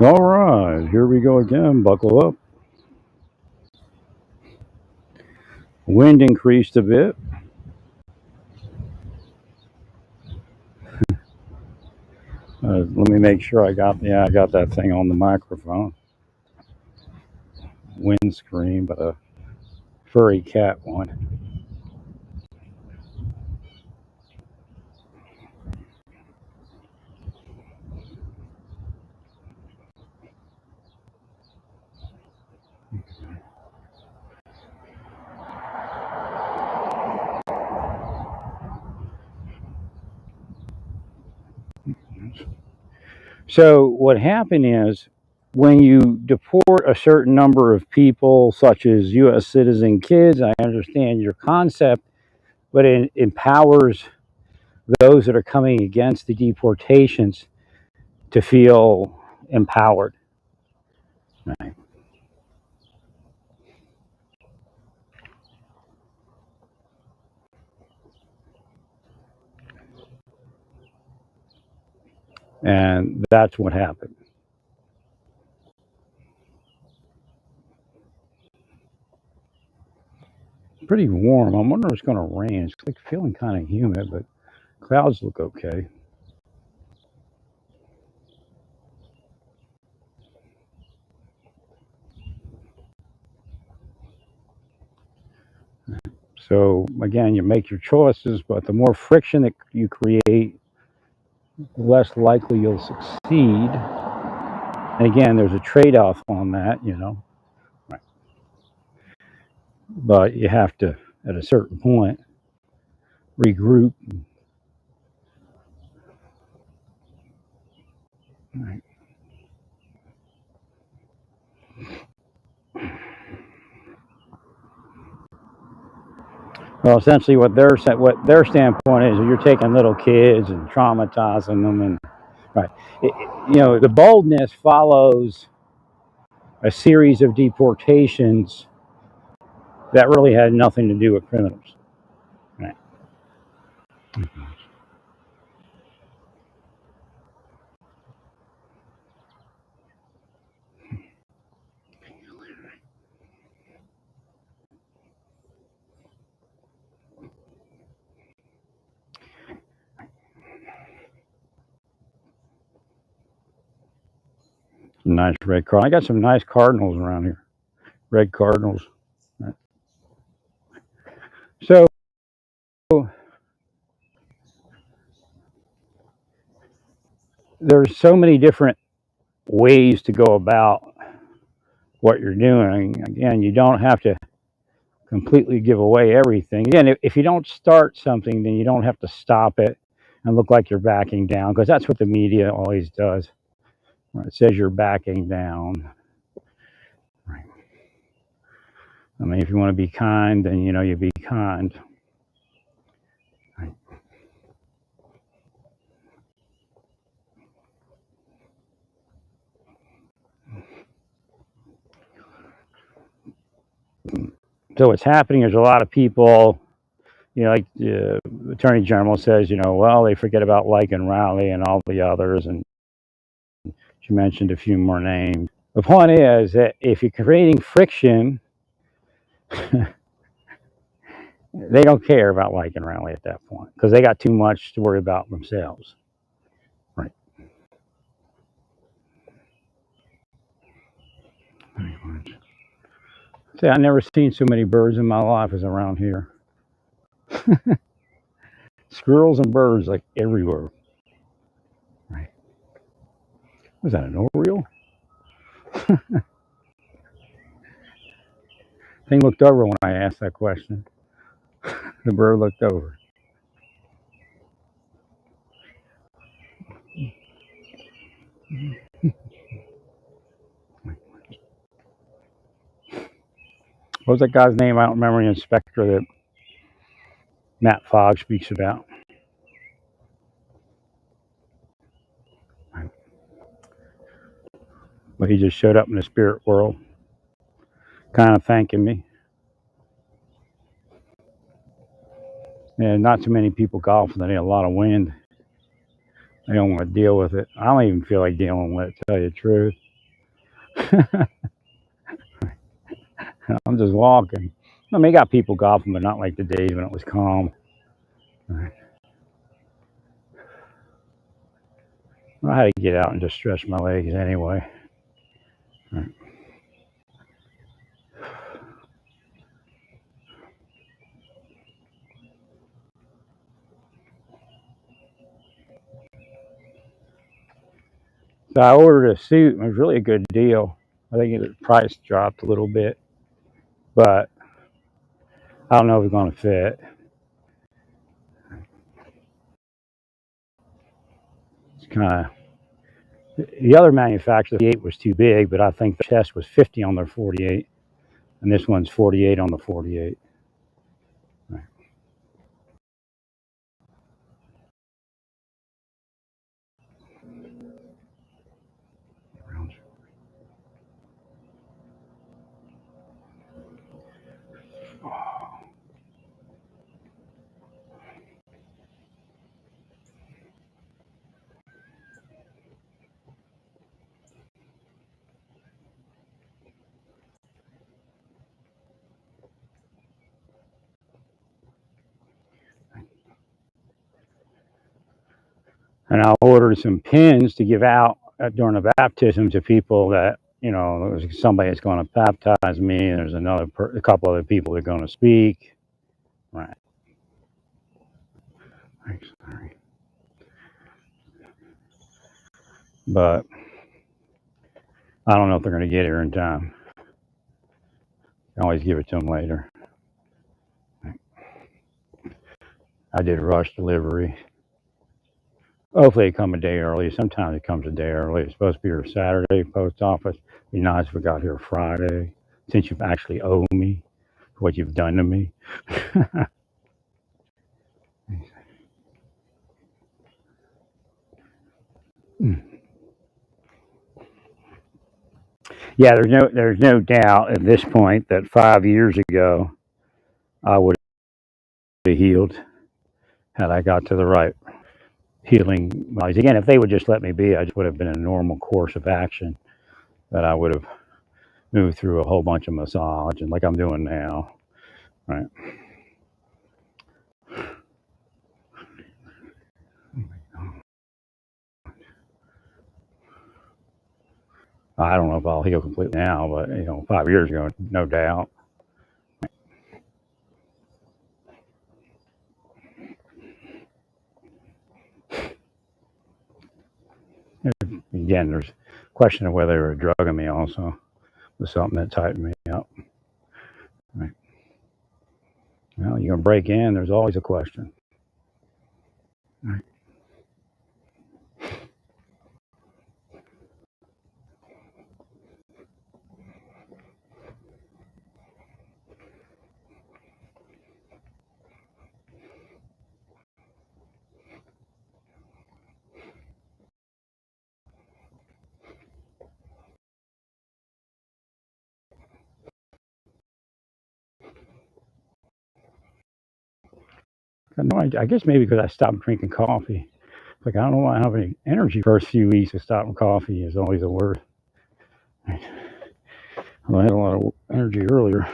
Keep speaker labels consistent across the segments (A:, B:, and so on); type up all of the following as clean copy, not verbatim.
A: All right, here we go again. Buckle up. Wind increased a bit. Let me make sure I got that thing on the microphone. Windscreen, but a furry cat one. So what happened is when you deport a certain number of people, such as U.S. citizen kids, I understand your concept, but it empowers those that are coming against the deportations to feel empowered. Right. And that's what happened. Pretty warm. I'm wondering if it's going to rain. It's like feeling kind of humid, but clouds look okay. So again, you make your choices, but the more friction that you create, the less likely you'll succeed. And again, there's a trade-off on that, you know. Right. But you have to, at a certain point, regroup. Right. Well, essentially, what their standpoint is, you're taking little kids and traumatizing them, and right, the boldness follows a series of deportations that really had nothing to do with criminals. Right. Nice red card. I got some nice cardinals around here. Red cardinals. Right. So there's so many different ways to go about what you're doing. Again, you don't have to completely give away everything. Again, if you don't start something, then you don't have to stop it and look like you're backing down, because that's what the media always does. Right? It says you're backing down. Right. I mean, if you want to be kind, then you be kind. Right. So what's happening is a lot of people, like the Attorney General says, well, they forget about Like and Raleigh and all the others, and she mentioned a few more names. The point is that if you're creating friction, they don't care about Like and Raleigh at that point, because they got too much to worry about themselves. Right. Pretty much. See, I've never seen so many birds in my life as around here. Squirrels and birds like everywhere. Right. Was that an oriole? Thing looked over when I asked that question. The bird looked over. What was that guy's name? I don't remember. The inspector that Matt Fogg speaks about. But he just showed up in the spirit world, kind of thanking me. And not too many people golfing. They had a lot of wind. They don't want to deal with it. I don't even feel like dealing with it, to tell you the truth. I'm just walking. I mean, got people golfing, but not like the days when it was calm. I had to get out and just stretch my legs anyway. So I ordered a suit. And it was really a good deal. I think the price dropped a little bit, but I don't know if it's going to fit. It's kind of the other manufacturer. The 48 was too big, but I think the chest was 50 on their 48, and this one's 48 on the 48. And I ordered some pins to give out during the baptism to people that there's somebody that's going to baptize me, and there's a couple other people that are going to speak. Right. Sorry. But I don't know if they're going to get here in time. I always give it to them later. I did rush delivery. Hopefully they come a day early. Sometimes it comes a day early. It's supposed to be here Saturday, post office. It'd be nice if we got here Friday, since you've actually owed me for what you've done to me. Yeah, there's no doubt at this point that 5 years ago I would have healed had I got to the right healing wise. Again, if they would just let me be, I just would have been a normal course of action that I would have moved through a whole bunch of massage and like I'm doing now. Right. I don't know if I'll heal completely now, but 5 years ago, no doubt. Again, there's a question of whether they were drugging me also was something that tightened me up. Right. Well, you're gonna break in, there's always a question. Right. No, I guess maybe because I stopped drinking coffee. Like I don't know why I have any energy. First few weeks of stopping coffee is always the worst. Right. Well, I had a lot of energy earlier.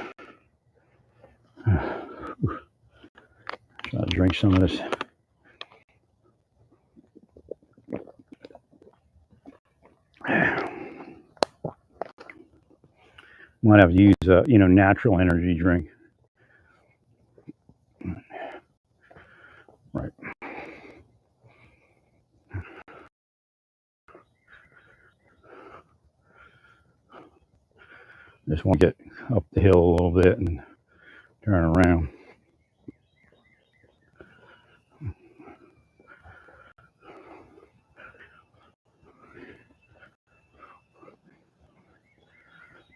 A: I'll drink some of this. Might have to use a natural energy drink. Right. Just want to get up the hill a little bit and turn around.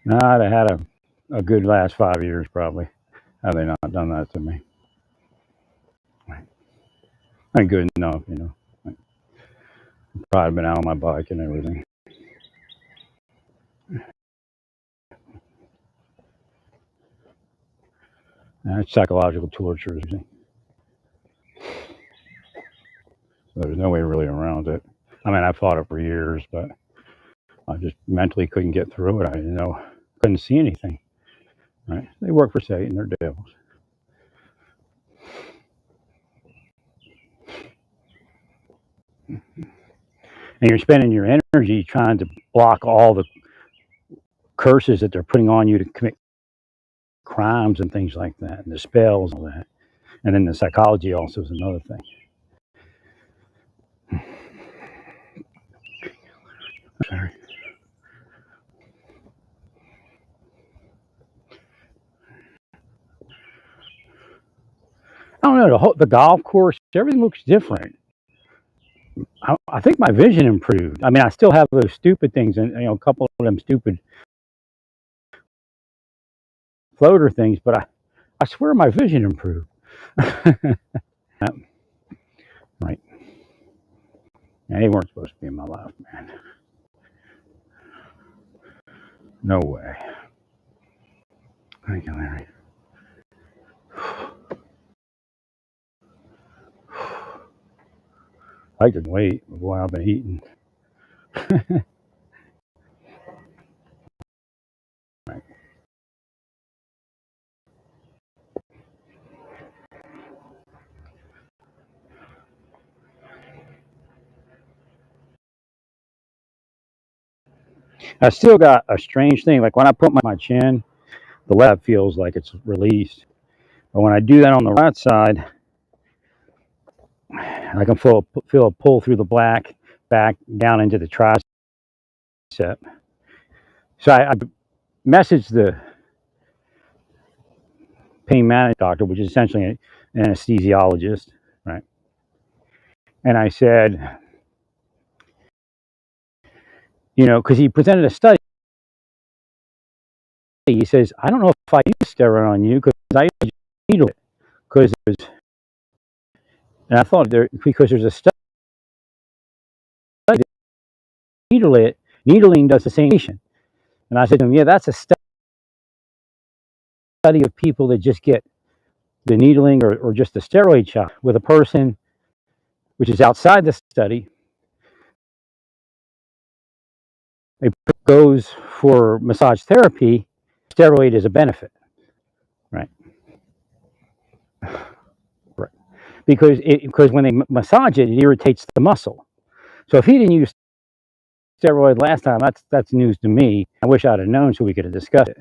A: No, I'd have had a good last 5 years probably. Had they not done that to me. Ain't good enough. I'd probably been out on my bike and everything. That's psychological torture. So there's no way really around it. I mean, I fought it for years, but I just mentally couldn't get through it. I didn't know, couldn't see anything. Right? They work for Satan. They're devils. And you're spending your energy trying to block all the curses that they're putting on you to commit crimes and things like that, and the spells and all that. And then the psychology also is another thing. Sorry. I don't know, the golf course, everything looks different. I think my vision improved. I mean, I still have those stupid things, and a couple of them stupid floater things, but I swear my vision improved. Right. They weren't supposed to be in my life, man. No way. Thank you, Larry. I can wait. Boy, I've been eating. Right. I still got a strange thing. Like when I put my chin, the left feels like it's released. But when I do that on the right side, I can feel a pull through the back down into the tricep. So I messaged the pain management doctor, which is essentially an anesthesiologist, right? And I said, because he presented a study. He says, I don't know if I use steroid on you because I needle it. And I thought because there's a study that needling does the same thing. And I said to him, yeah, that's a study of people that just get the needling or just the steroid shot. With a person which is outside the study, it goes for massage therapy, steroid is a benefit, right? Right. Because when they massage it, it irritates the muscle. So if he didn't use steroid last time, that's news to me. I wish I'd have known so we could have discussed it,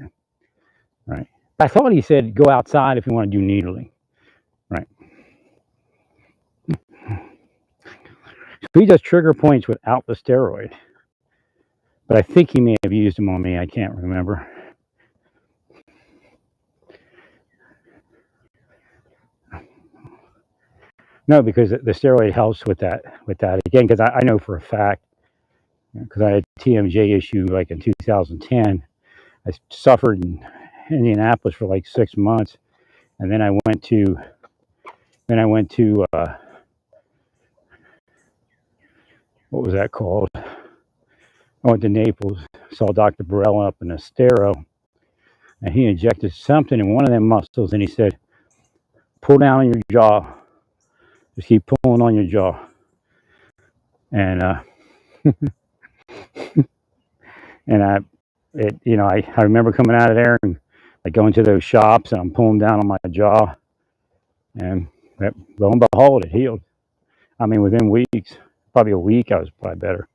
A: right? I thought he said go outside if you want to do needling, right? So he does trigger points without the steroid, but I think he may have used them on me. I can't remember. No, because the steroid helps with that again. Because I know for a fact, because I had a TMJ issue like in 2010. I suffered in Indianapolis for like 6 months, and then I went to what was that called? I went to Naples, saw Dr. Burrell up in Estero, and he injected something in one of them muscles, and he said, "Pull down on your jaw. Just keep pulling on your jaw." And and I remember coming out of there and like going to those shops, and I'm pulling down on my jaw, and lo and behold, it healed. I mean, within weeks, probably a week, I was probably better.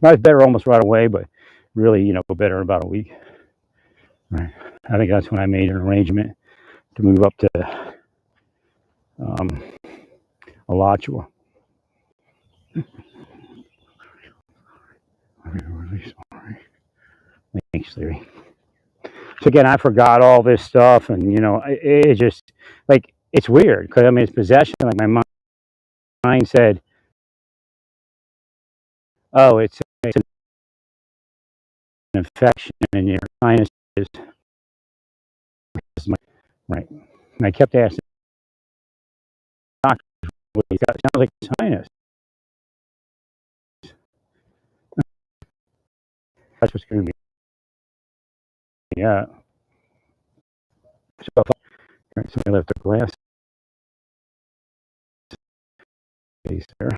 A: I was better almost right away, but really, better in about a week. Right. I think that's when I made an arrangement to move up to um, Alachua. Thanks, Larry. So again, I forgot all this stuff, and it just like it's weird because I mean it's possession. Like my mind said, "Oh, it's an infection in your sinuses." Right. And I kept asking the doctor, "What you got?" It sounds like sinus. That's what's going to be. Yeah. So, right, so I left a glass case there.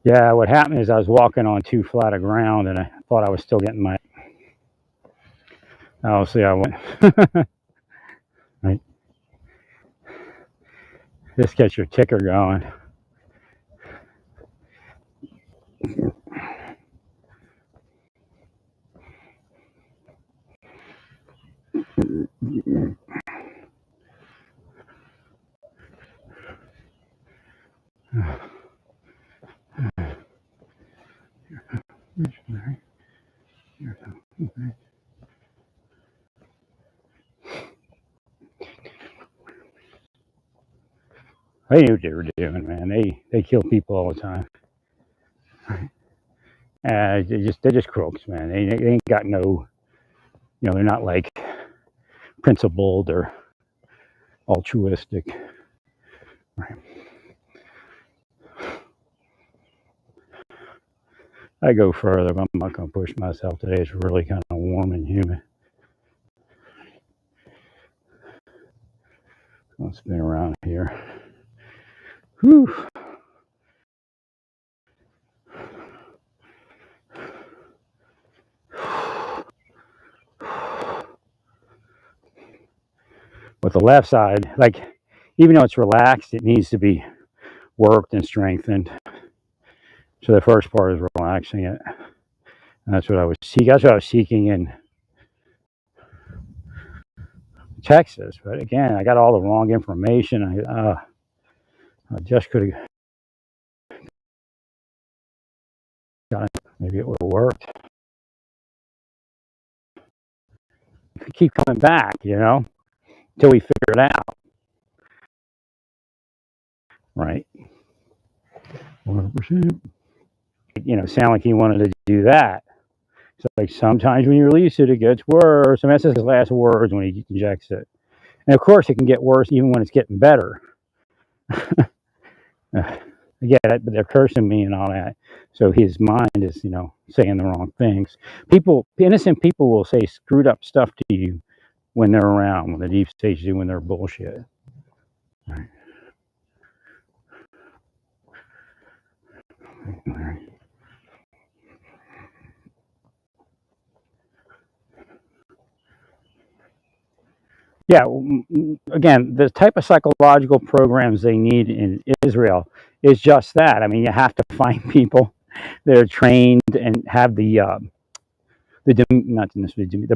A: Yeah, what happened is I was walking on too flat of ground, and I thought I was still getting my. Oh, see, I went. Right. This gets your ticker going. They knew what they were doing, man. They kill people all the time. They're just crooks, man. They ain't got no, they're not like principled or altruistic. Right. I go further, but I'm not going to push myself today. It's really kind of warm and humid. I'll spin around here. Whew. With the left side, like, even though it's relaxed, it needs to be worked and strengthened. So the first part is relaxing it, and that's what I was seeking. That's what I was seeking in Texas. But again, I got all the wrong information. I just could have got it. Maybe it would have worked. Keep coming back, until we figure it out. Right. 100%. Sound like he wanted to do that. So, like, sometimes when you release it, it gets worse. And that's his last words when he injects it. And of course, it can get worse even when it's getting better. Yeah, but they're cursing me and all that. So his mind is, saying the wrong things. Innocent people will say screwed up stuff to you when they're around, when the deep state's doing their bullshit. All right. Yeah, again, the type of psychological programs they need in Israel is just that. I mean, you have to find people that are trained and have the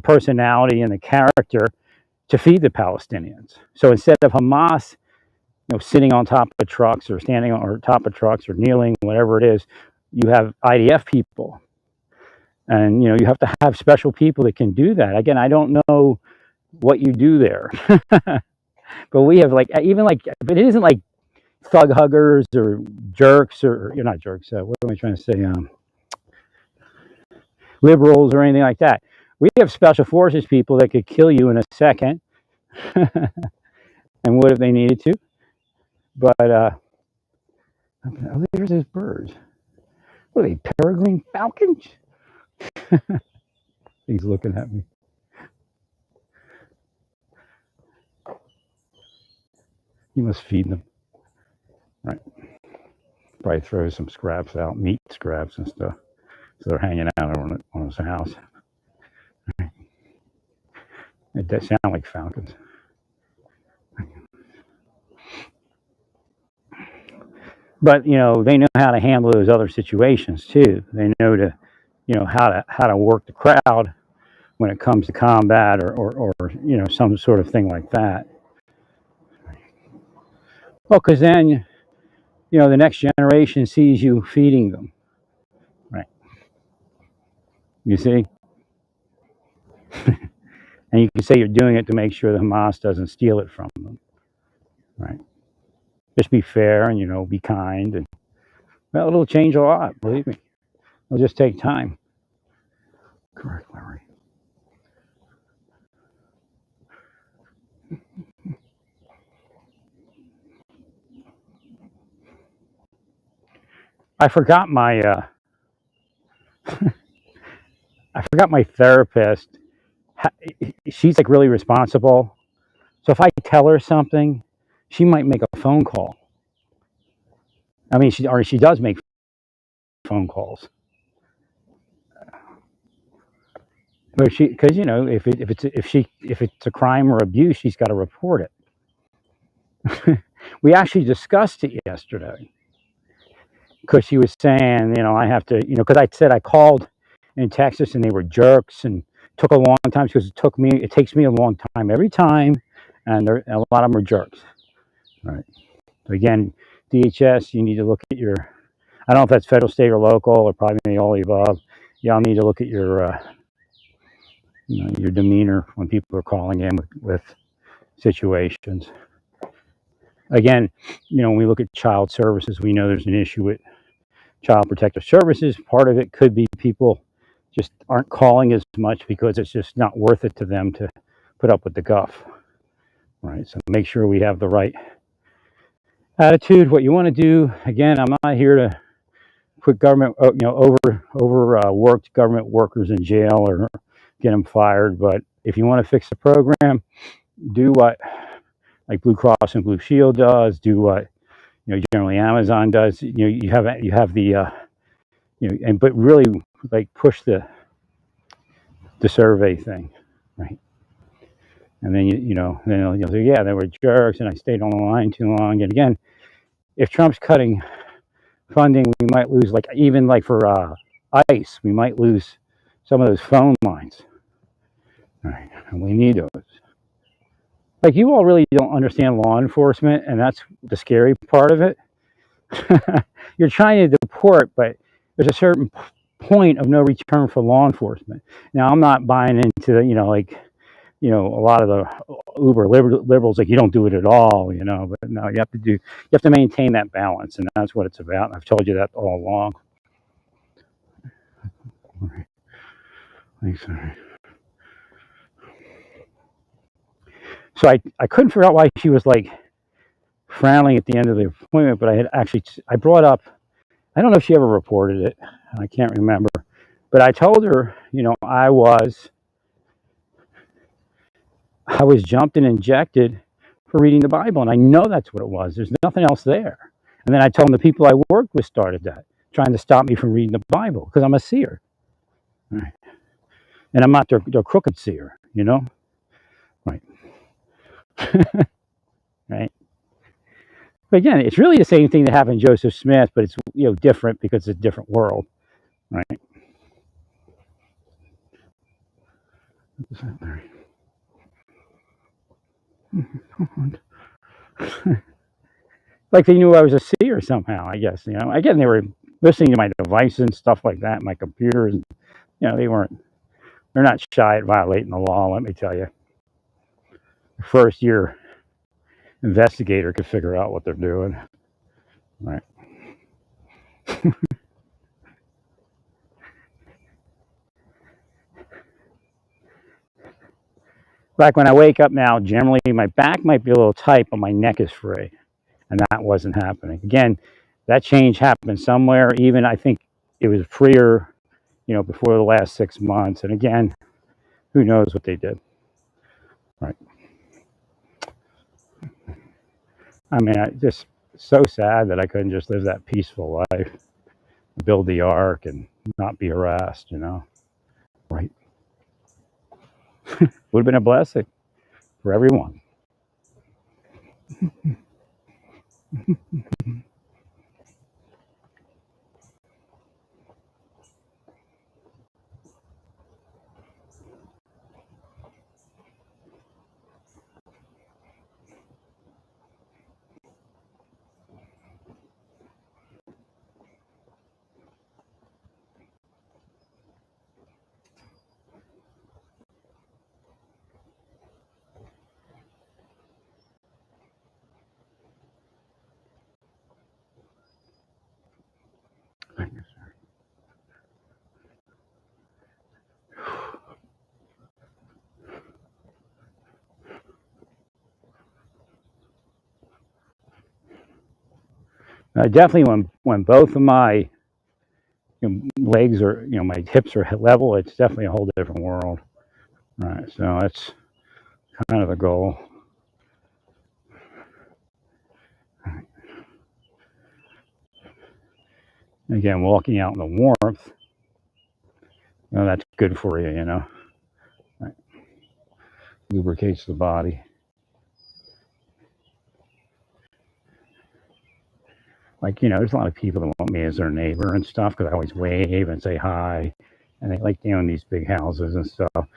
A: personality and the character to feed the Palestinians. So instead of Hamas, sitting on top of trucks or standing on top of trucks or kneeling, whatever it is, you have IDF people, and you have to have special people that can do that. Again, I don't know what you do there. But we have but it isn't like thug huggers or jerks, or you're not jerks. What am I trying to say? Liberals or anything like that. We have special forces people that could kill you in a second, and would if they needed to. But there's those birds. What are they? Peregrine falcons? He's looking at me. You must feed them, right? Probably throw some scraps out, meat scraps and stuff. So they're hanging out on his house. It does sound like falcons. But they know how to handle those other situations too. They know how to work the crowd when it comes to combat or some sort of thing like that. Well, because then the next generation sees you feeding them, right? You see, and you can say you're doing it to make sure the Hamas doesn't steal it from them, right? Just be fair and be kind, and well, it'll change a lot. Believe me, it'll just take time. Correct, Larry. I forgot my therapist. She's like really responsible. So if I tell her something, she might make a phone call. I mean, she does make phone calls. But because if it's a crime or abuse, she's got to report it. We actually discussed it yesterday because she was saying, I have to, because I said I called in Texas and they were jerks and took a long time because it takes me a long time every time, and a lot of them are jerks. Right. So again, DHS, you need to look at your, I don't know if that's federal, state, or local, or probably all the above. Y'all need to look at your your demeanor when people are calling in with situations. Again, when we look at child services, we know there's an issue with child protective services. Part of it could be people just aren't calling as much because it's just not worth it to them to put up with the guff. Right. So make sure we have the right attitude. What you want to do, again, I'm not here to put government, overworked government workers in jail or get them fired. But if you want to fix the program, do what like Blue Cross and Blue Shield does. Do what generally Amazon does. You have the but really like push the survey thing, right? And then then you'll say, yeah, they were jerks, and I stayed on the line too long. And again, if Trump's cutting funding, we might lose, like even like for ICE, we might lose some of those phone lines. All right, and we need those. Like, you all really don't understand law enforcement, and that's the scary part of it. You're trying to deport, but there's a certain point of no return for law enforcement. Now, I'm not buying into a lot of the uber liberals, like, you don't do it at all, but no, you have to maintain that balance, and that's what it's about. And I've told you that all along. All right. Thanks. All right. So I couldn't figure out why she was like frowning at the end of the appointment, but I brought up, I don't know if she ever reported it, I can't remember, but I told her, I was jumped and injected for reading the Bible, and I know that's what it was. There's nothing else there. And then I told them the people I worked with started that, trying to stop me from reading the Bible because I'm a seer. Right. And I'm not their crooked seer, Right. Right. But again, it's really the same thing that happened to Joseph Smith, but it's different because it's a different world. Right. Like they knew I was a seer somehow, I guess. Again, they were listening to my devices and stuff like that, my computers. They're not shy at violating the law, let me tell you. First year investigator could figure out what they're doing. Right. Like when I wake up now, generally my back might be a little tight, but my neck is free. And that wasn't happening. Again, that change happened somewhere. Even I think it was freer, before the last 6 months. And again, who knows what they did. Right. I mean, just so sad that I couldn't just live that peaceful life, build the ark, and not be harassed, Right. Would have been a blessing for everyone. Definitely when both of my legs are, my hips are level, it's definitely a whole different world. Right. So that's kind of the goal. Again, walking out in the warmth, that's good for you, Right. Lubricates the body. Like, there's a lot of people that want me as their neighbor and stuff because I always wave and say hi. And they like, these big houses and stuff.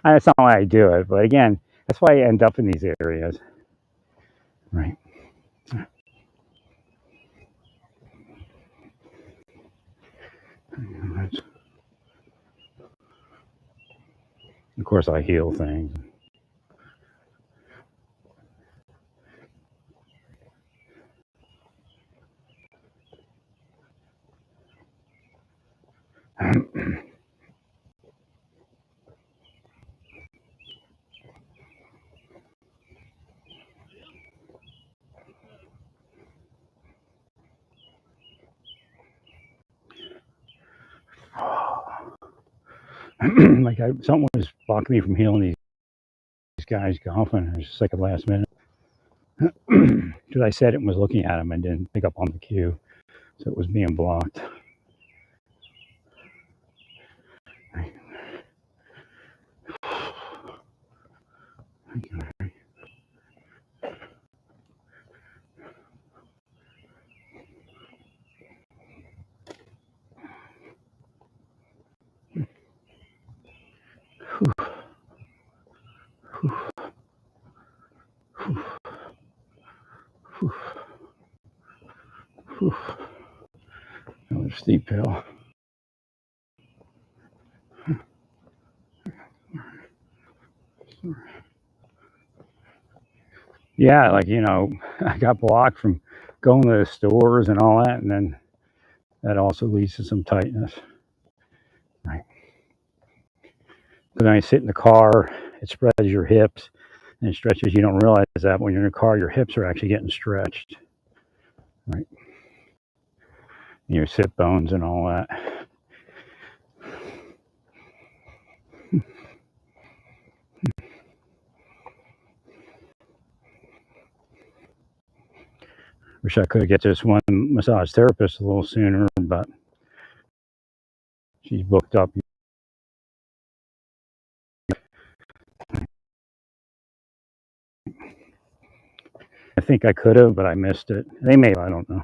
A: That's not why I do it. But again, that's why I end up in these areas. Right. Of course, I heal things. Like something was blocking me from healing these guys golfing. It was just like a last minute. Because I said it and was looking at them and didn't pick up on the cue. So it was being blocked. Another steep hill. Yeah, like, I got blocked from going to the stores and all that, and then that also leads to some tightness. Right. Because when you sit in the car, it spreads your hips and it stretches. You don't realize that when you're in a car, your hips are actually getting stretched. Right. And your sit bones and all that. Wish I could get this one massage therapist a little sooner, but she's booked up. I think I could have, but I missed it. They may have, I don't know.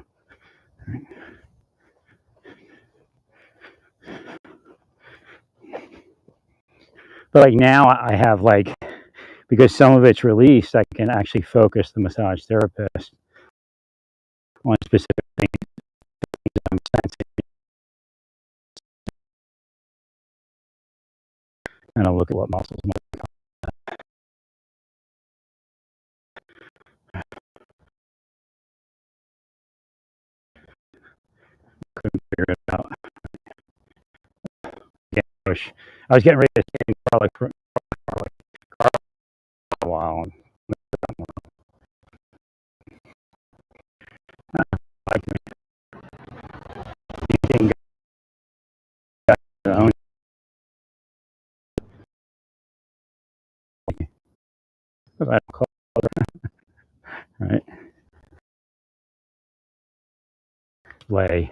A: But like now I have because some of it's released, I can actually focus the massage therapist on specific things I'm sensing. And I'll look at what muscles might couldn't figure it out. Yeah, I was getting ready to say garlic for a while. Like right? Lay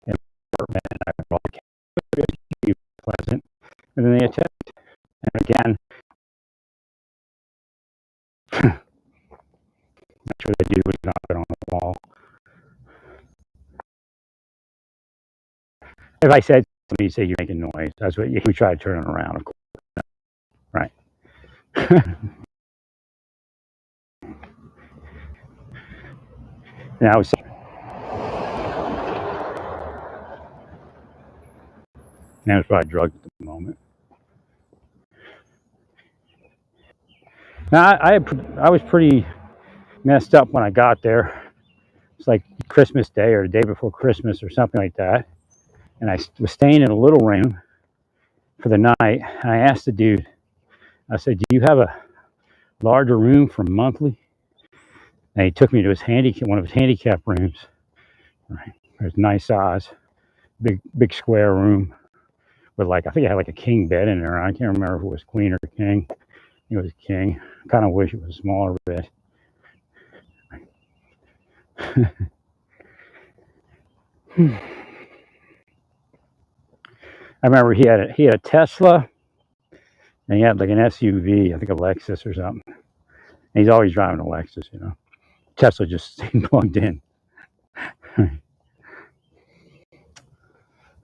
A: in the apartment and I probably be pleasant. And then they attacked. And again, I'm sure they do was knock it on the wall. If I said somebody say you're making noise, that's what you try to turn it around, of course. Right. And I was probably drugged at the moment. Now I was pretty messed up when I got there. It's like Christmas Day or the day before Christmas or something like that. And I was staying in a little room for the night. And I asked the dude, I said, "Do you have a larger room for monthly?" And he took me to one of his handicap rooms. Right. It was nice size, big square room with I think it had like a king bed in there. I can't remember if it was queen or king. It was king. I kind of wish it was a smaller bed. I remember he had a Tesla and he had like an SUV, I think a Lexus or something. And he's always driving a Lexus, you know. Tesla just stayed plugged in.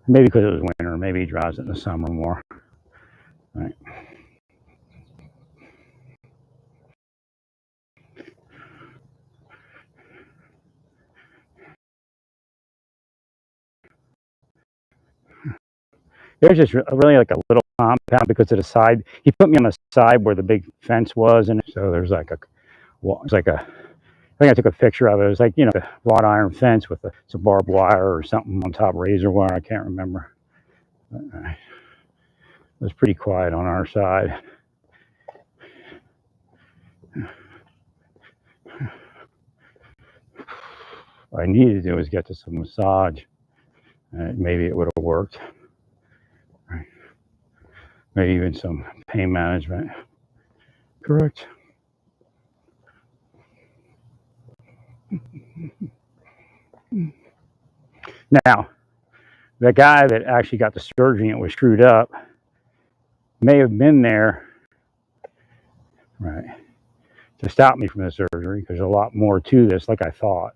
A: Maybe because it was winter. Maybe he drives it in the summer more. Right. It was just really like a little compound because of the side. He put me on the side where the big fence was, and so there's like a, well, it's like a. I think I took a picture of it. It was like, you know, a wrought iron fence with some barbed wire or something on top, razor wire. I can't remember. It was pretty quiet on our side. What I needed to do was get to some massage. Maybe it would have worked. Maybe even some pain management. Correct. Now, the guy that actually got the surgery and was screwed up may have been there, right, to stop me from the surgery because there's a lot more to this, like I thought.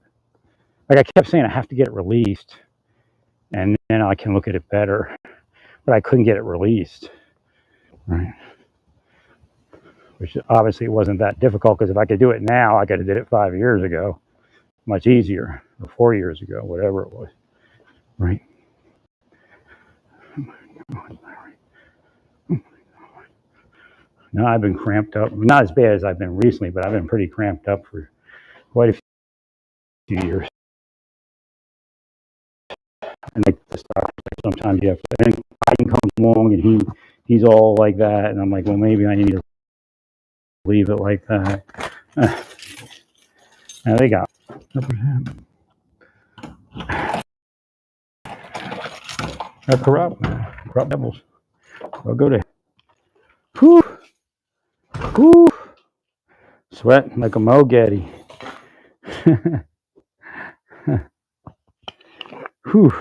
A: Like I kept saying, I have to get it released, and then I can look at it better. But I couldn't get it released, right? Which obviously wasn't that difficult because if I could do it now, I could have did it 5 years ago, much easier, or 4 years ago, whatever it was, right? Now I've been cramped up, not as bad as I've been recently, but I've been pretty cramped up for quite a few years. And like the stuff, like sometimes you have to, and then Biden comes along and he's all like that, and I'm like, well, maybe I need to leave it like that. Now they got they're corrupt, man. Corrupt devils. I'll go to whew, whew, sweating like a Mo Getty. Whew.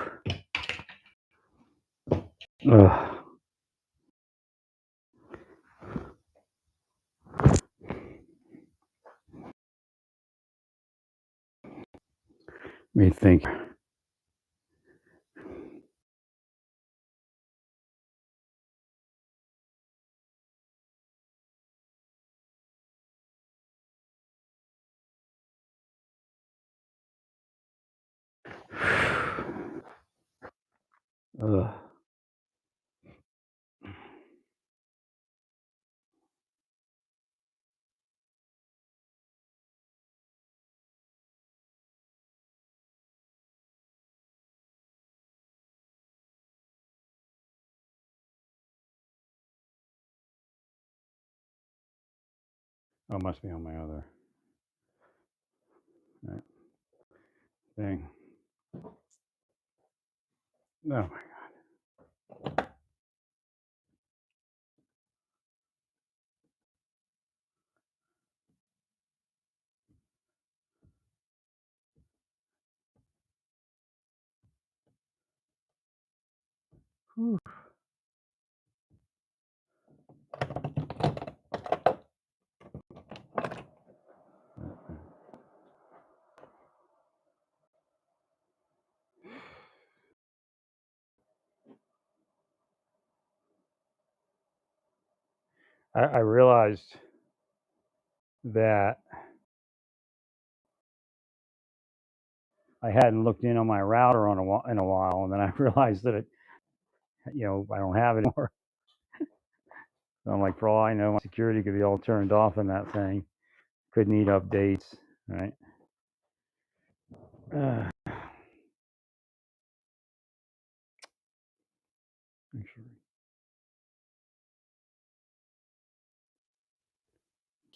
A: Ugh. Me think. Ugh. Oh, must be on my other thing. No. Whew. I realized that I hadn't looked in on my router in a while, and then I realized that I don't have it anymore. So I'm like, for all I know, my security could be all turned off in that thing. Could need updates, right? Uh, actually,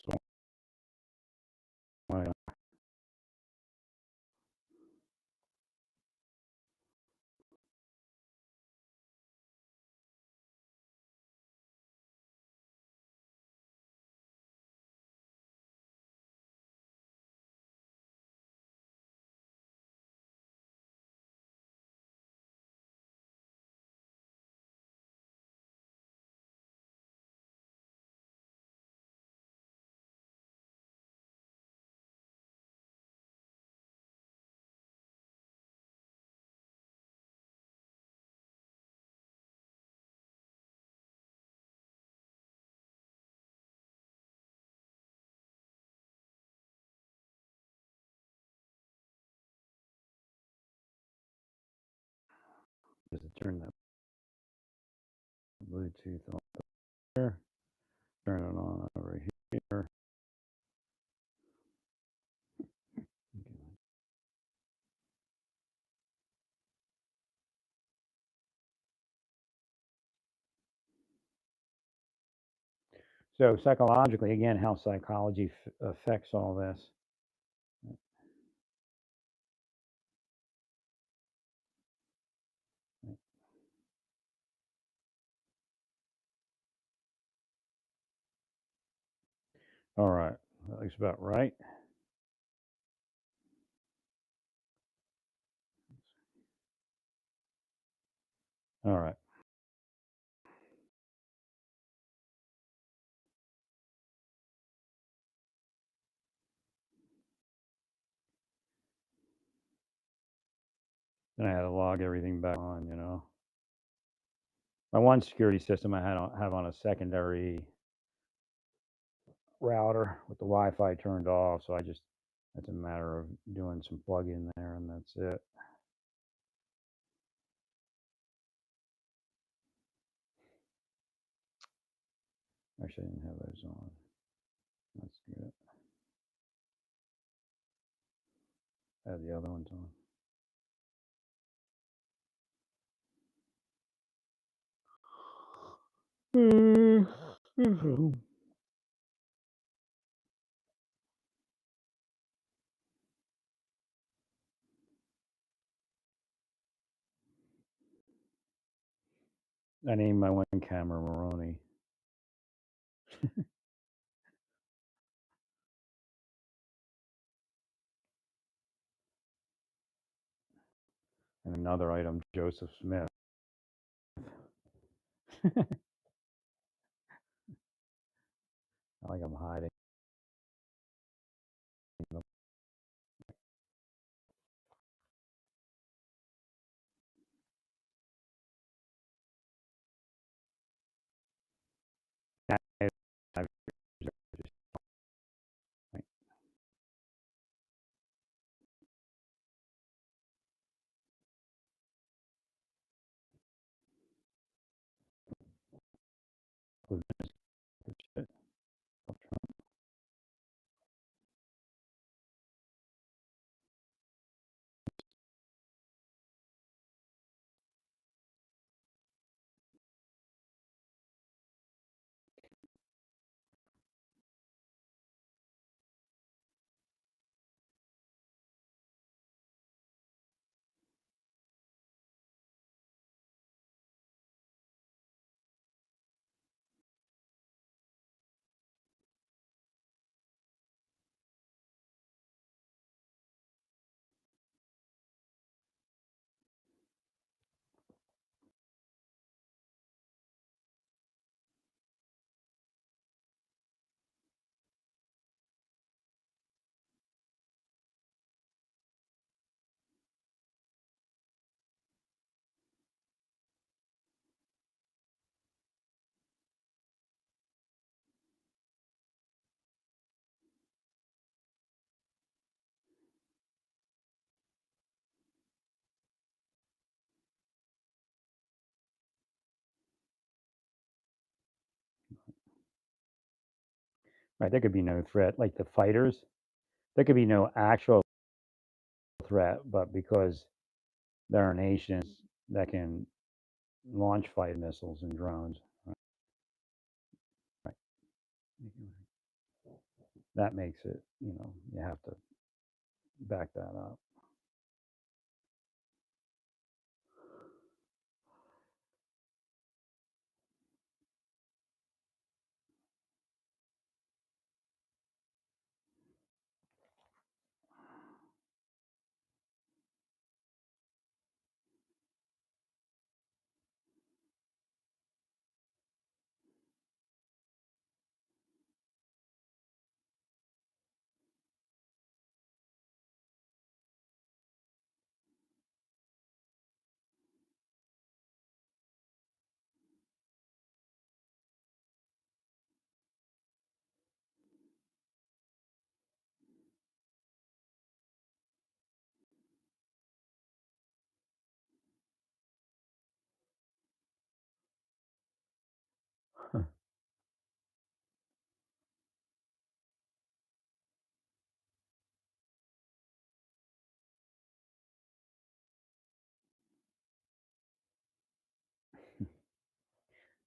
A: so my turn that Bluetooth on there. Turn it on over here. So psychologically, again, how psychology affects all this. All right, that looks about right. All right. Then I had to log everything back on, you know. My one security system I have on a secondary router with the Wi-Fi turned off, so it's a matter of doing some plug-in there, and that's it. Actually, I didn't have those on. That's good. I had the other ones on. I named my one camera Moroni. And another item, Joseph Smith. I like I'm hiding. Right, there could be no threat. Like the fighters, there could be no actual threat, but because there are nations that can launch fighter missiles and drones, right? That makes it, you have to back that up.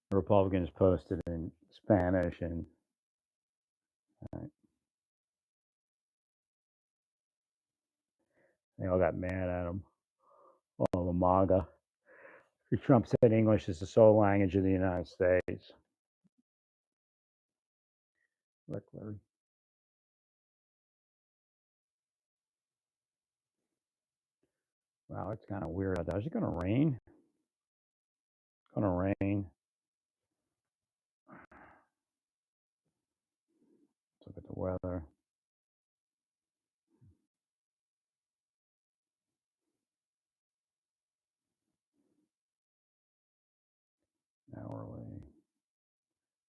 A: The Republicans posted in Spanish, and they all got mad at him. All the MAGA. Trump said English is the sole language of the United States. Rick Larry. Wow, it's kind of weird out there. Is it going to rain? It's going to rain. Let's look at the weather. Hourly.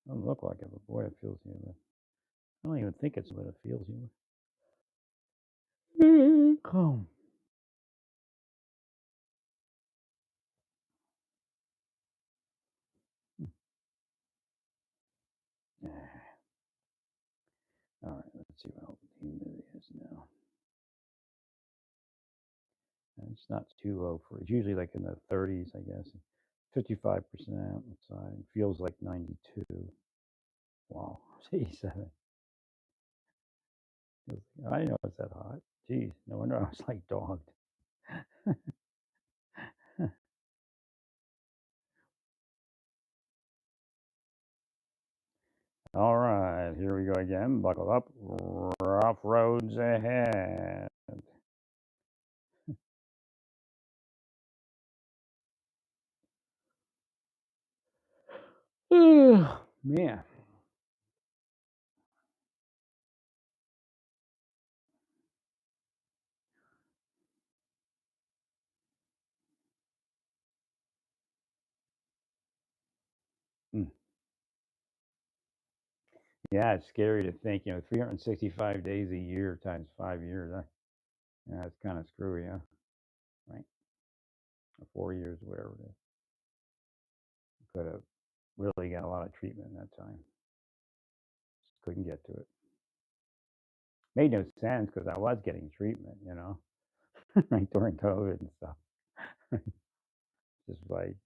A: Doesn't look like it, but boy, it feels humid. I don't even think it's what it feels humid. Calm. All right, let's see what the humidity is now. And it's not too low for it's usually like in the 30s, I guess. 55% outside. It feels like 92. Wow, it's 87. I didn't know it was that hot. Geez, no wonder I was like dogged. All right, here we go again. Buckle up. Rough roads ahead. Man. Mm. Yeah, it's scary to think, 365 days a year times 5 years. Yeah, that's kind of screwy, huh? Right? Or 4 years, whatever it is. Could have really got a lot of treatment in that time. Just couldn't get to it. Made no sense because I was getting treatment, right during COVID and stuff. Just like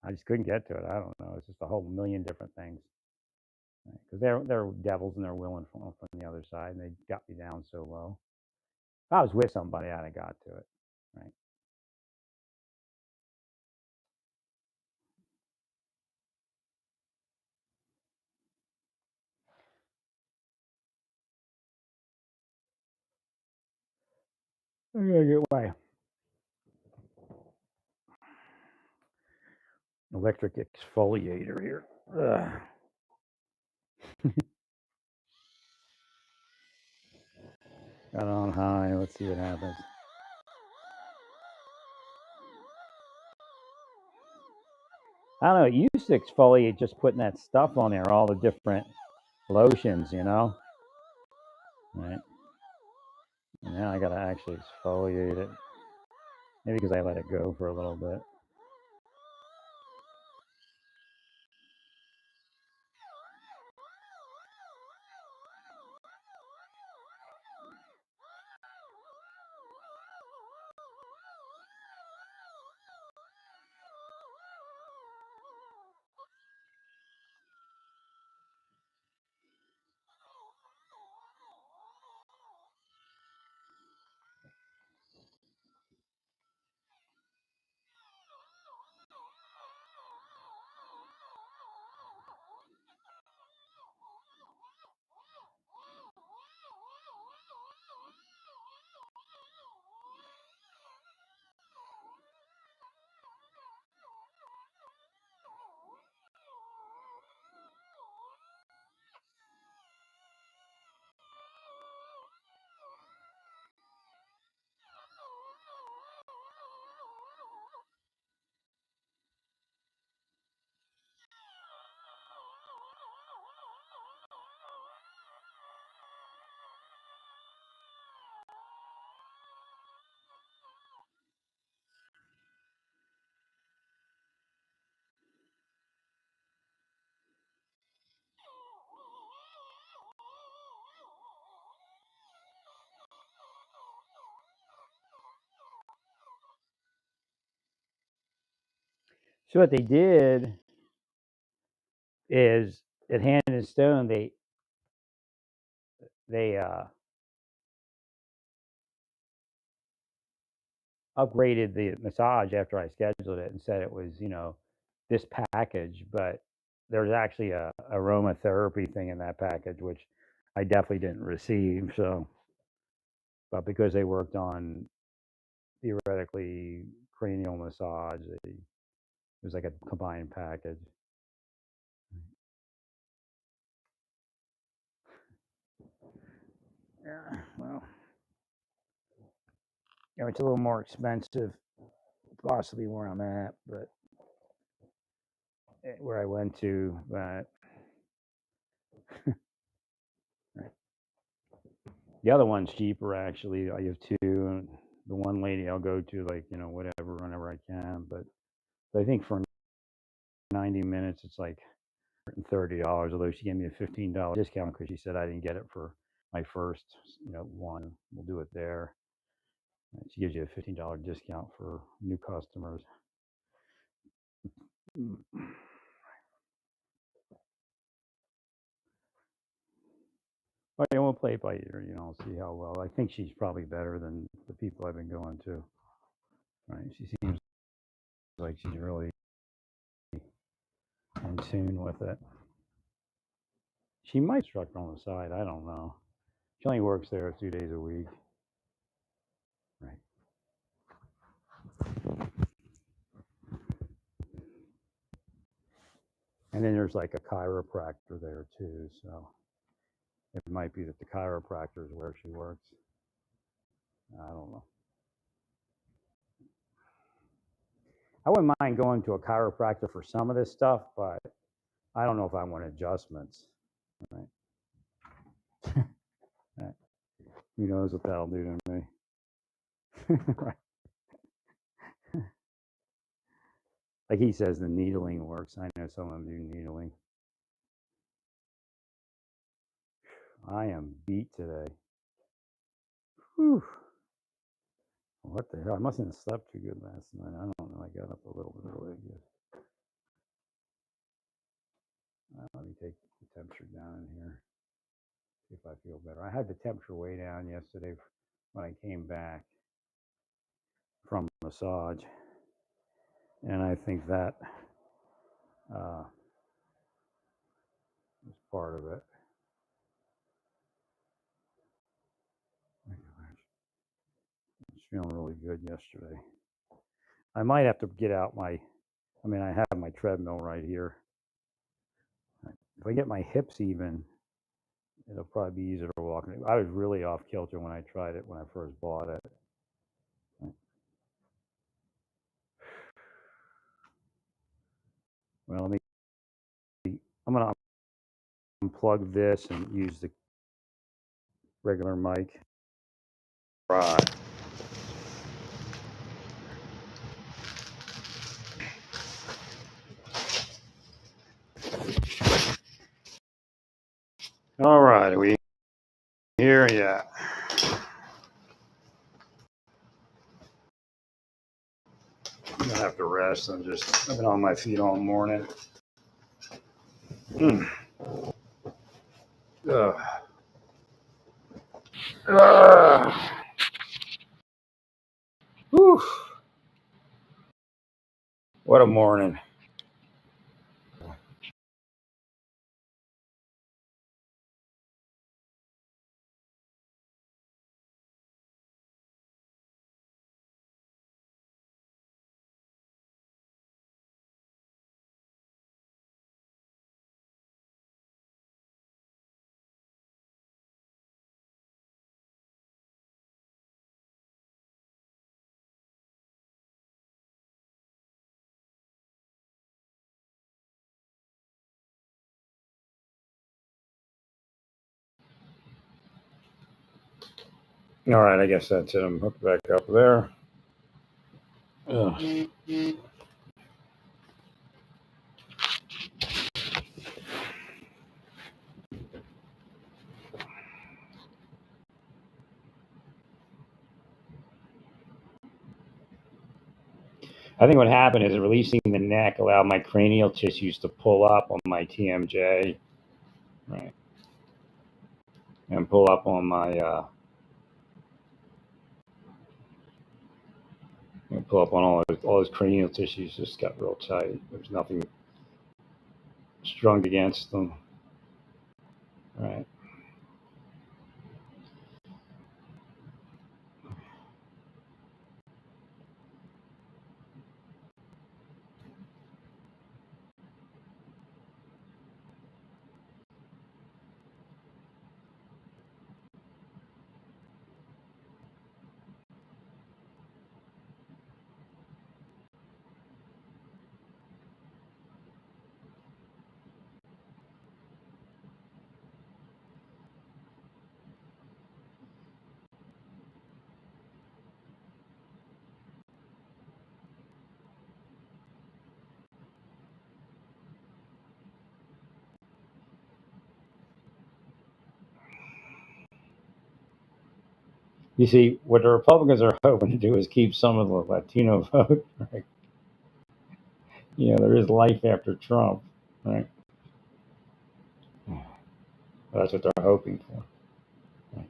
A: I just couldn't get to it. I don't know. It's just a whole million different things. Because they're devils and they're willing from the other side, and they got me down so low. If I was with somebody, I'd have got to it, right? I gotta get my electric exfoliator here. Ugh. Got on high. Let's see what happens. I don't know. It used to exfoliate just putting that stuff on there, all the different lotions, right? And now I gotta actually exfoliate it. Maybe because I let it go for a little bit. So what they did is at Hand and Stone. They upgraded the massage after I scheduled it and said it was, this package, but there's actually a aromatherapy thing in that package, which I definitely didn't receive. So, but because they worked on theoretically cranial massage, it was like a combined package. Yeah, well, it's a little more expensive, possibly where I'm at, but where I went to, but the other one's cheaper actually. I have two, and the one lady I'll go to like whatever whenever I can. But I think for 90 minutes it's like $130. Although she gave me a $15 discount because she said I didn't get it for my first one. We'll do it there. She gives you a $15 discount for new customers. But we'll play it by ear, see how well. I think she's probably better than the people I've been going to. Right? She seems like she's really in tune with it. She might instruct on the side. I don't know. She only works there 2 days a week. Right. And then there's like a chiropractor there too. So it might be that the chiropractor is where she works. I don't know. I wouldn't mind going to a chiropractor for some of this stuff, but I don't know if I want adjustments. Right. Right. Who knows what that'll do to me? Right. Like he says, the needling works. I know some of them do needling. I am beat today. Whew. What the hell? I mustn't have slept too good last night. I don't know. I got up a little bit early, I guess. Let me take the temperature down in here, see if I feel better. I had the temperature way down yesterday when I came back from massage, and I think that was part of it. I was feeling really good yesterday. I might have to get out I have my treadmill right here. If I get my hips even, it'll probably be easier to walk. I was really off kilter when I tried it when I first bought it. Well, I'm gonna unplug this and use the regular mic. Right. All right, are we here? Yeah. I'm gonna have to rest. I've been on my feet all morning. Mm. Ugh. Ugh. Whew. What a morning. All right, I guess that's it. I'm hooked back up there. Ugh. I think what happened is releasing the neck allowed my cranial tissues to pull up on my TMJ, right, and pull up on my pull up on all those cranial tissues. Just got real tight. There's nothing strung against them, right. You see, what the Republicans are hoping to do is keep some of the Latino vote. Right? There is life after Trump, right? That's what they're hoping for. Right?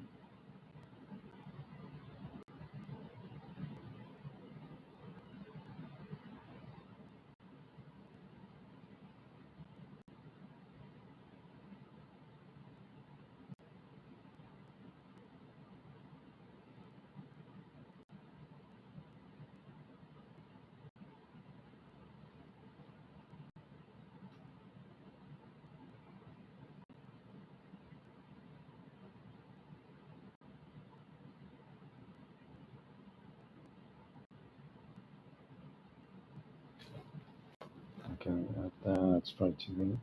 A: Okay, that's probably too many.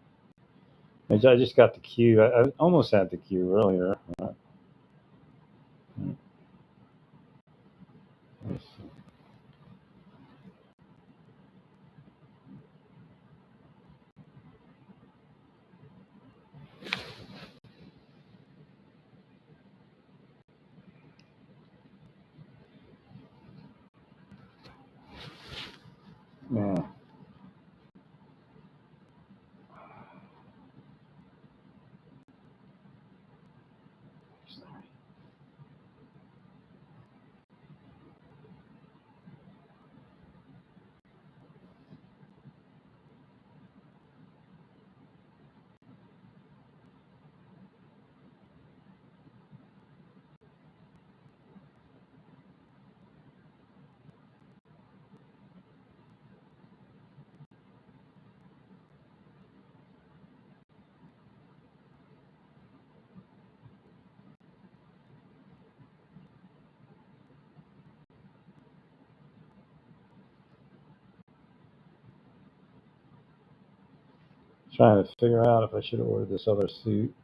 A: I just got the cue. I almost had the cue earlier. Yeah. Trying to figure out if I should order this other suit.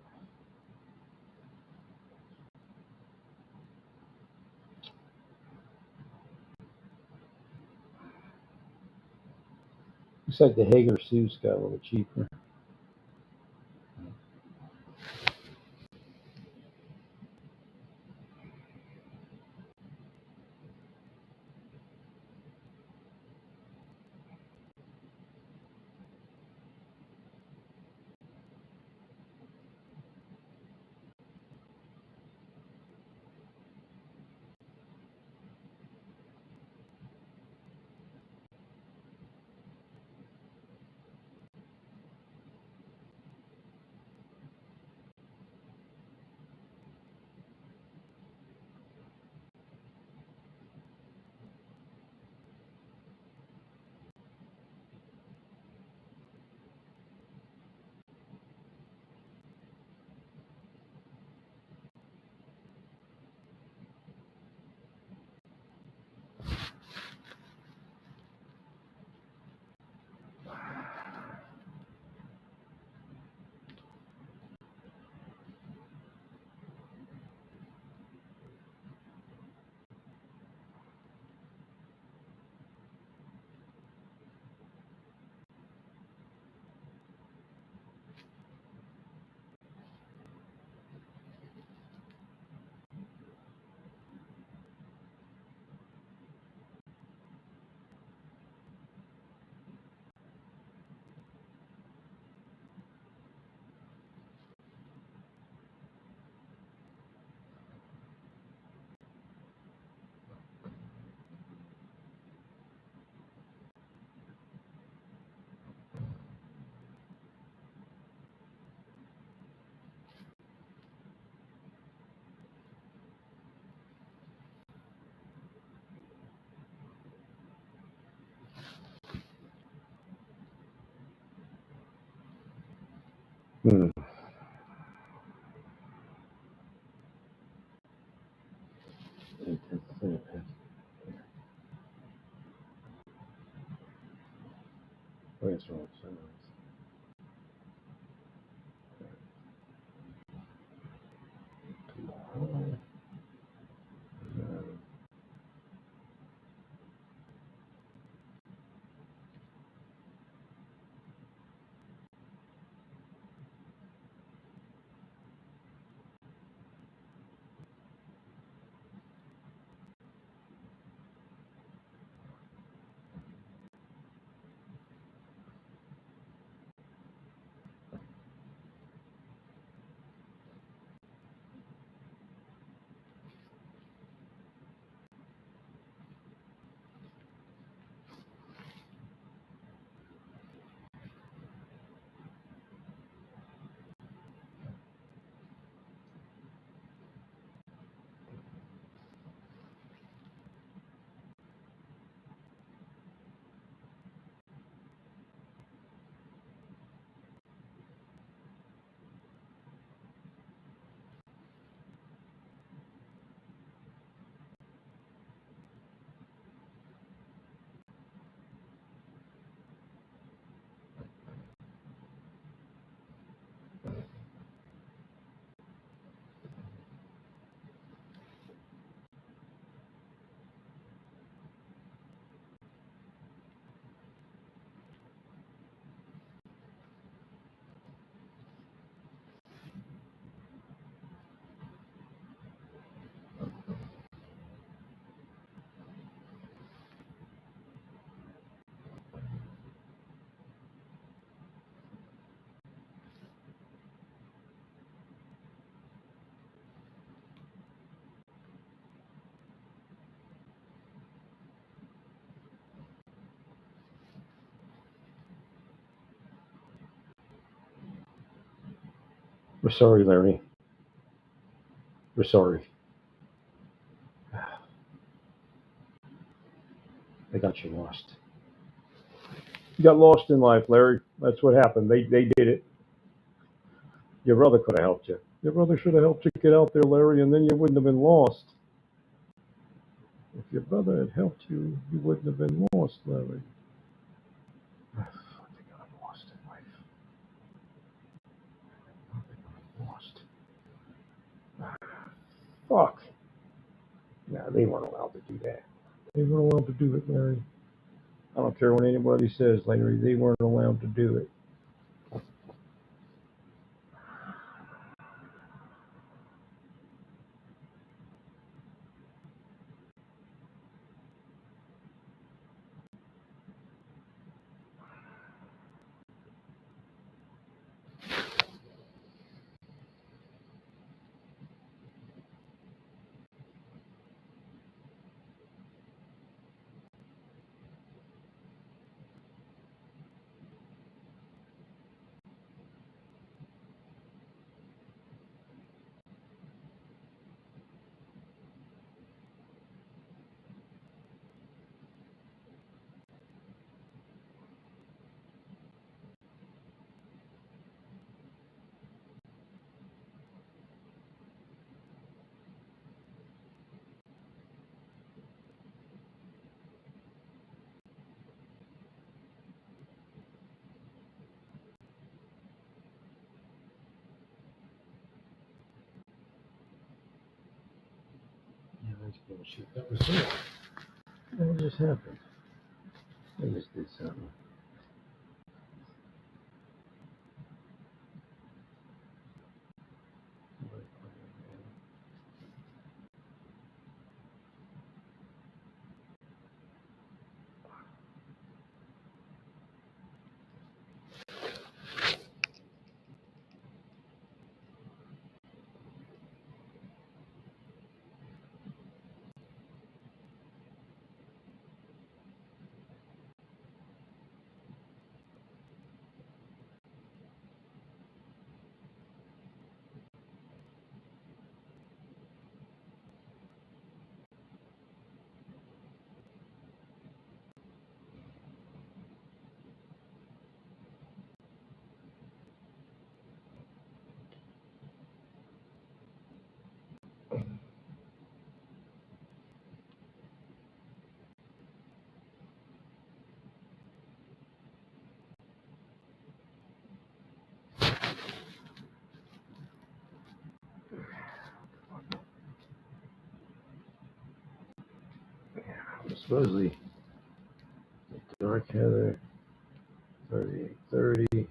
A: Looks like the Hager suits got a little cheaper.
B: Hmm. Where's wrong? Tomorrow. We're sorry, Larry. We're sorry. They got you lost. You got lost in life, Larry. That's what happened. They did it. Your brother could have helped you. Your brother should have helped you get out there, Larry, and then you wouldn't have been lost. If your brother had helped you, you wouldn't have been lost, Larry. I think I'm lost in life. I think I'm lost. Fuck. No, they weren't allowed to do that. They weren't allowed to do it, Larry. I don't care what anybody says, Larry. They weren't allowed to do it. Yeah, that's bullshit. That was it. What just happened? I just did something. supposedly dark heather, 3830.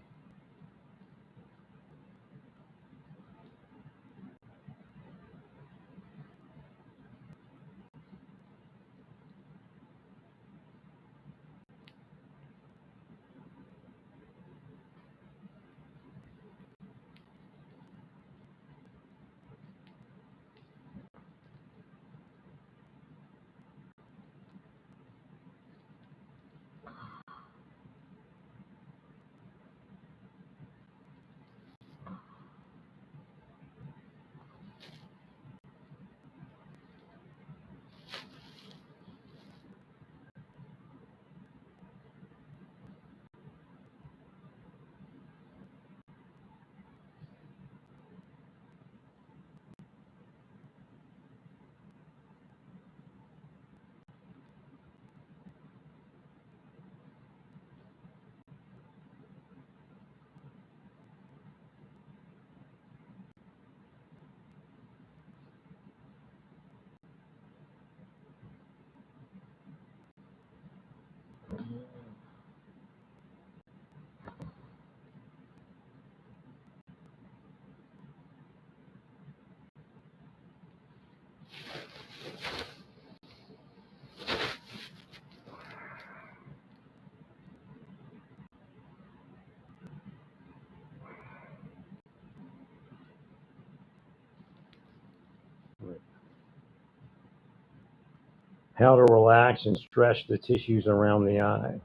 B: How to relax and stretch the tissues around the eye.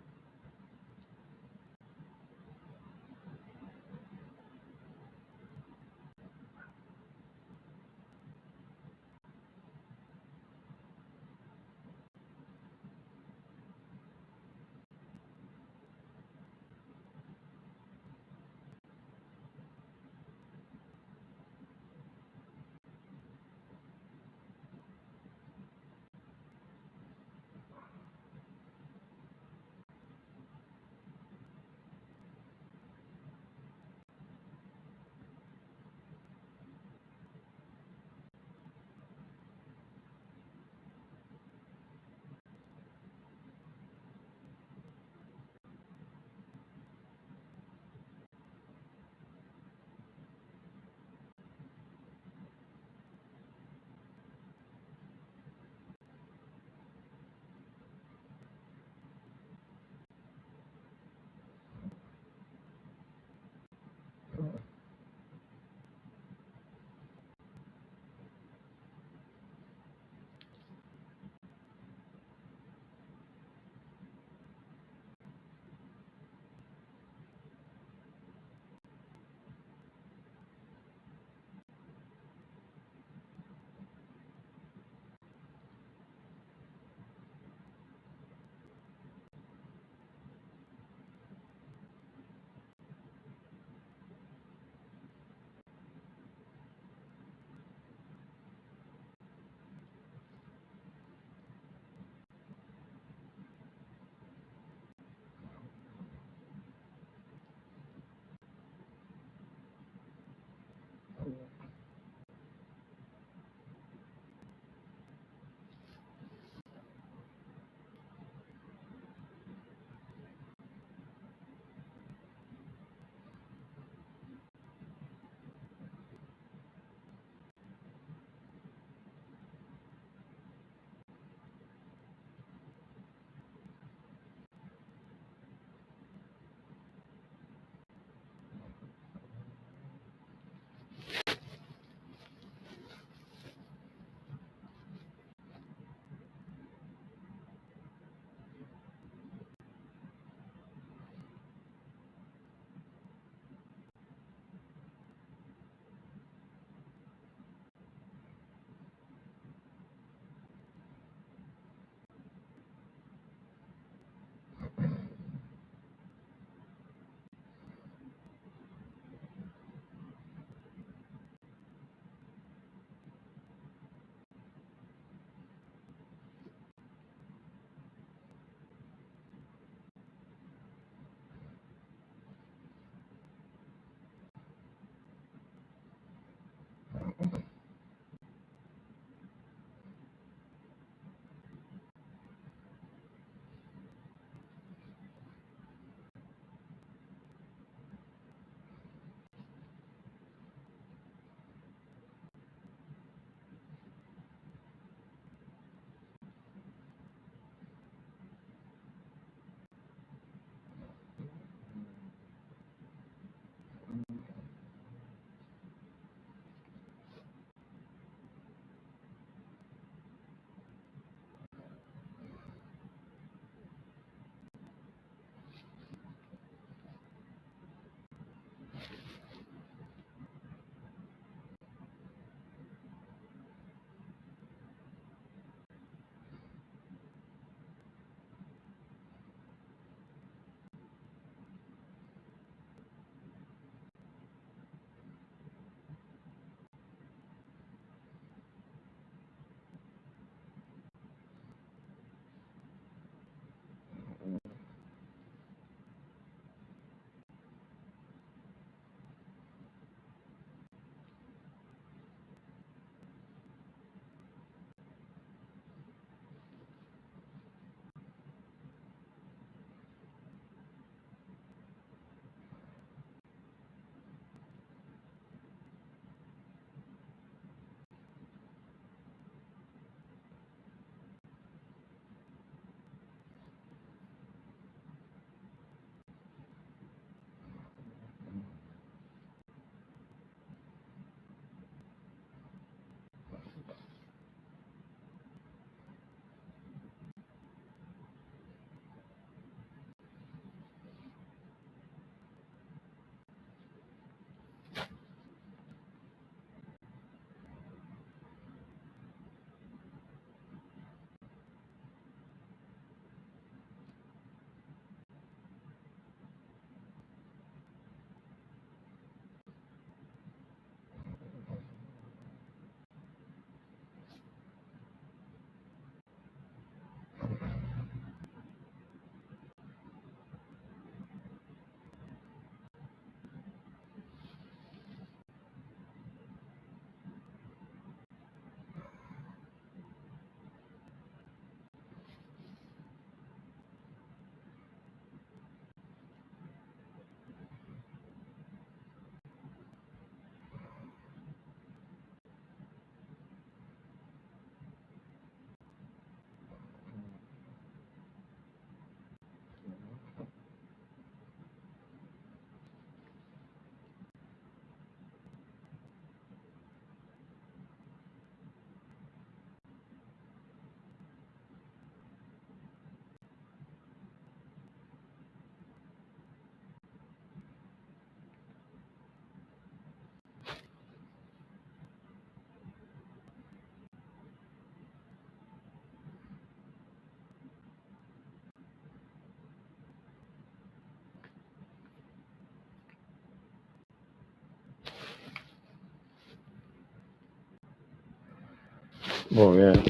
B: Oh yeah.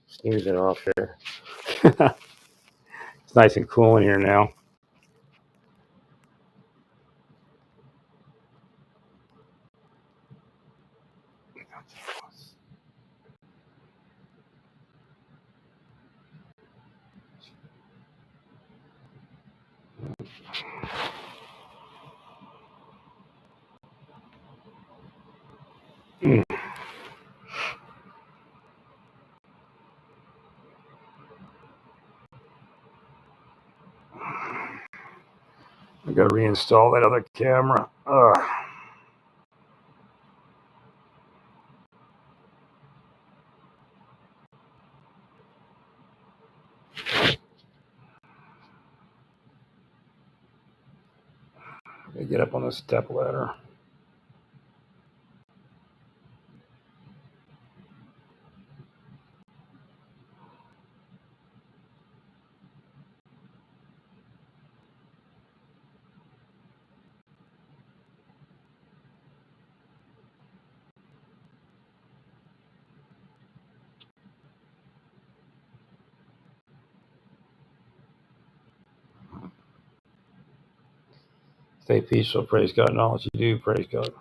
B: Snoozing off here.
A: It's nice and cool in here now. I gotta reinstall that other camera. Ugh. Gotta get up on the step ladder. Stay peaceful, praise God, and all that you do, praise God.